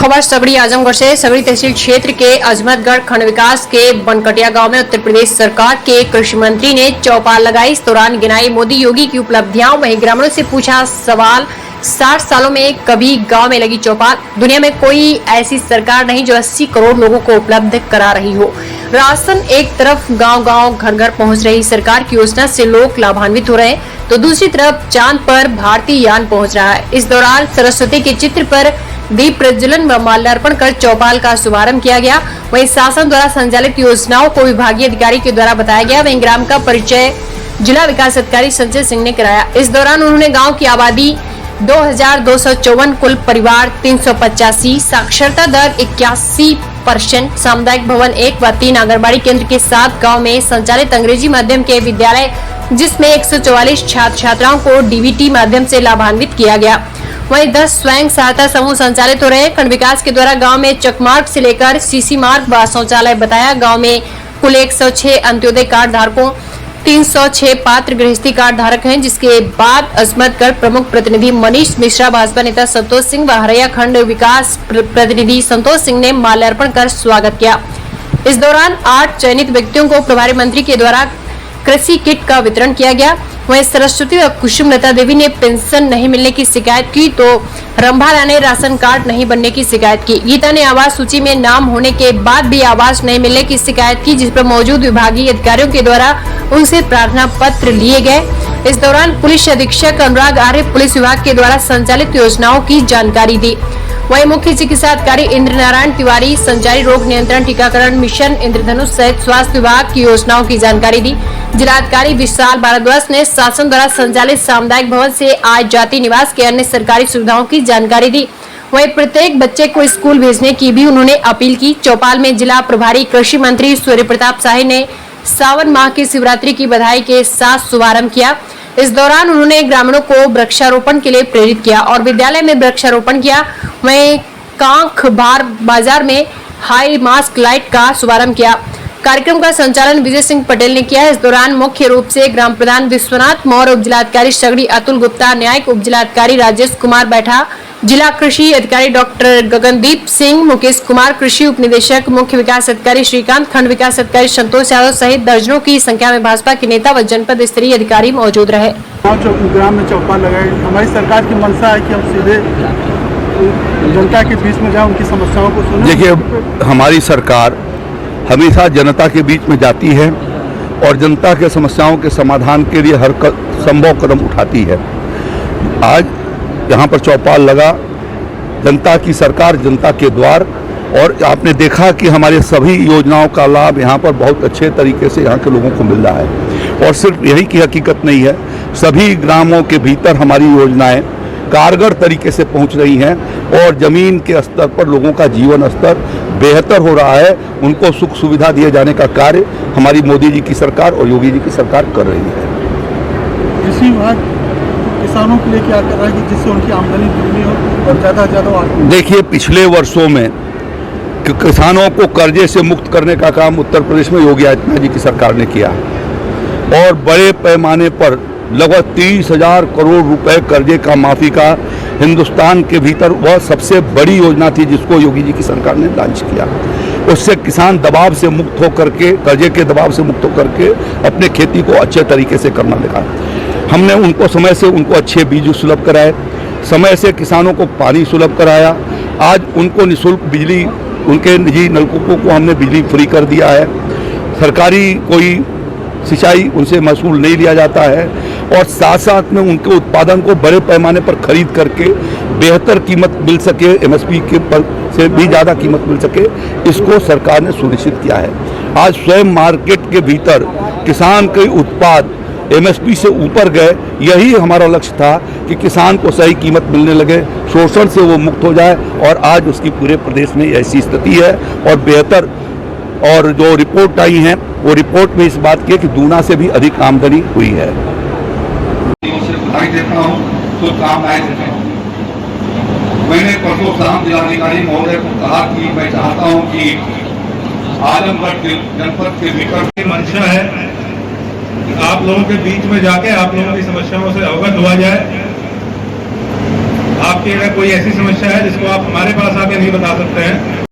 खबर सगड़ी आजमगढ़ से। सगड़ी तहसील क्षेत्र के अजमतगढ़ खंड विकास के बनकटिया गांव में उत्तर प्रदेश सरकार के कृषि मंत्री ने चौपाल लगाई। इस दौरान गिनाई मोदी योगी की उपलब्धियां। वहीं ग्रामीणों से पूछा सवाल, 60 सालों में कभी गांव में लगी चौपाल। दुनिया में कोई ऐसी सरकार नहीं जो 80 करोड़ लोगों को उपलब्ध करा रही हो। राशन एक तरफ गांव-गांव घर-घर पहुंच रही सरकार की योजना से लोग लाभान्वित हो रहे हैं, तो दूसरी तरफ चांद पर भारतीय यान पहुंच रहा है। इस दौरान सरस्वती के चित्र पर दीप प्रज्वलन व माल्यार्पण कर चौपाल का शुभारंभ किया गया। वहीं शासन द्वारा संचालित योजनाओं को विभागीय अधिकारी के द्वारा बताया गया। वहीं ग्राम का परिचय जिला विकास अधिकारी संजय सिंह ने कराया। इस दौरान उन्होंने गाँव की आबादी 2254, कुल परिवार 385, साक्षरता दर 81%, सामुदायिक भवन 1 व 3 आंगनबाड़ी केंद्र के साथ गांव में संचालित अंग्रेजी माध्यम के विद्यालय जिसमें 144 छात्र छात्राओं को डीबीटी माध्यम से लाभान्वित किया गया। वहीं 10 स्वयं सहायता समूह संचालित हो रहे हैं। खंड विकास के द्वारा गांव में चकमार्ग से लेकर सीसी मार्ग व शौचालय बताया। गांव में कुल 106 अंत्योदय कार्ड धारकों, 306 पात्र गृहस्थी कार्ड धारक हैं। जिसके बाद अजमतगढ़ प्रमुख प्रतिनिधि मनीष मिश्रा, भाजपा नेता संतोष सिंह व हरैया खंड विकास प्रतिनिधि संतोष सिंह ने माल्यार्पण कर स्वागत किया। इस दौरान 8 चयनित व्यक्तियों को प्रभारी मंत्री के द्वारा कृषि किट का वितरण किया गया। वहीं सरस्वती व कुसुम लता देवी ने पेंशन नहीं मिलने की शिकायत की, तो रंभाला ने राशन कार्ड नहीं बनने की शिकायत की। गीता ने आवास सूची में नाम होने के बाद भी आवास नहीं मिलने की शिकायत की, जिस पर मौजूद विभागीय अधिकारियों के द्वारा उनसे प्रार्थना पत्र लिए गए। इस दौरान पुलिस अधीक्षक अनुराग आर्य पुलिस विभाग के द्वारा संचालित योजनाओं की जानकारी दी। वहीं मुख्य चिकित्सा अधिकारी इंद्र नारायण तिवारी संचारी रोग नियंत्रण टीकाकरण मिशन इंद्रधनुष सहित स्वास्थ्य विभाग की योजनाओं की जानकारी दी। जिलाधिकारी विशाल भारद्वाज ने शासन द्वारा संचालित सामुदायिक भवन से आज जाति निवास के अन्य सरकारी सुविधाओं की जानकारी दी। वहीं प्रत्येक बच्चे को स्कूल भेजने की भी उन्होंने अपील की। चौपाल में जिला प्रभारी कृषि मंत्री सूर्य प्रताप शाही ने सावन माह की शिवरात्रि की बधाई के साथ शुभारंभ किया। इस दौरान उन्होंने ग्रामीणों को वृक्षारोपण के लिए प्रेरित किया और विद्यालय में वृक्षारोपण किया। वहीं कांख बाजार में हाई मास्क लाइट का शुभारंभ किया। कार्यक्रम का संचालन विजय सिंह पटेल ने किया। इस दौरान मुख्य रूप से ग्राम प्रधान विश्वनाथ मौर्य, उप जिलाधिकारी सगड़ी अतुल गुप्ता, न्यायिक उप जिलाधिकारी राजेश कुमार बैठा, जिला कृषि अधिकारी डॉक्टर गगनदीप सिंह, मुकेश कुमार, कृषि उप निदेशक, मुख्य विकास अधिकारी श्रीकांत, खंड विकास अधिकारी संतोष यादव सहित दर्जनों की संख्या में भाजपा के नेता व जनपद स्तरीय अधिकारी मौजूद रहे। ग्राम में चौपाल लगाई। हमारी सरकार की मंशा है कि हम सीधे जनता के बीच में जाए, उनकी समस्याओं को सुने। देखिए, हमारी सरकार हमेशा जनता के बीच में जाती है और जनता के समस्याओं के समाधान के लिए हर संभव कदम उठाती है। आज यहाँ पर चौपाल लगा, जनता की सरकार जनता के द्वार, और आपने देखा कि हमारे सभी योजनाओं का लाभ यहाँ पर बहुत अच्छे तरीके से यहाँ के लोगों को मिल रहा है। और सिर्फ यही की हकीकत नहीं है, सभी ग्रामों के भीतर हमारी योजनाएं कारगर तरीके से पहुँच रही हैं और ज़मीन के स्तर पर लोगों का जीवन स्तर बेहतर हो रहा है। उनको सुख सुविधा दिए जाने का कार्य हमारी मोदी जी की सरकार और योगी जी की सरकार कर रही है। कृषि विभाग किसानों के लिए क्या कर रहा है कि जिससे उनकी आमदनी दुगनी हो और ज़्यादा से ज़्यादा? देखिए, पिछले वर्षों में किसानों को कर्जे से मुक्त करने का काम उत्तर प्रदेश में योगी आदित्यनाथ जी की सरकार ने किया और बड़े पैमाने पर लगभग 30,000 करोड़ रुपए कर्जे का माफी का हिंदुस्तान के भीतर वह सबसे बड़ी योजना थी जिसको योगी जी की सरकार ने लॉन्च किया। उससे किसान दबाव से मुक्त होकर के, कर्जे के दबाव से मुक्त होकर के अपने खेती को अच्छे तरीके से करना लगा। हमने उनको समय से उनको अच्छे बीज सुलभ कराए, समय से किसानों को पानी सुलभ कराया। आज उनको निःशुल्क बिजली, उनके निजी नलकूपों को हमने बिजली फ्री कर दिया है। सरकारी कोई सिंचाई उनसे महसूल नहीं लिया जाता है और साथ साथ में उनके उत्पादन को बड़े पैमाने पर खरीद करके बेहतर कीमत मिल सके, एमएसपी के पर से भी ज़्यादा कीमत मिल सके, इसको सरकार ने सुनिश्चित किया है। आज स्वयं मार्केट के भीतर किसान के उत्पाद एमएसपी से ऊपर गए, यही हमारा लक्ष्य था कि किसान को सही कीमत मिलने लगे, शोषण से वो मुक्त हो जाए। और आज उसकी पूरे प्रदेश में ऐसी स्थिति है और बेहतर, और जो रिपोर्ट आई है वो रिपोर्ट में इस बात की है कि दूना से भी अधिक आमदनी हुई है। मैंने परसों शाम जिलाधिकारी महोदय को कहा कि मैं चाहता हूं कि आजमगढ़ जनपद के निकट मंशा है कि आप लोगों के बीच में जाके आप लोगों की समस्याओं से अवगत हुआ जाए। आपकी अगर कोई ऐसी समस्या है जिसको आप हमारे पास आके नहीं बता सकते हैं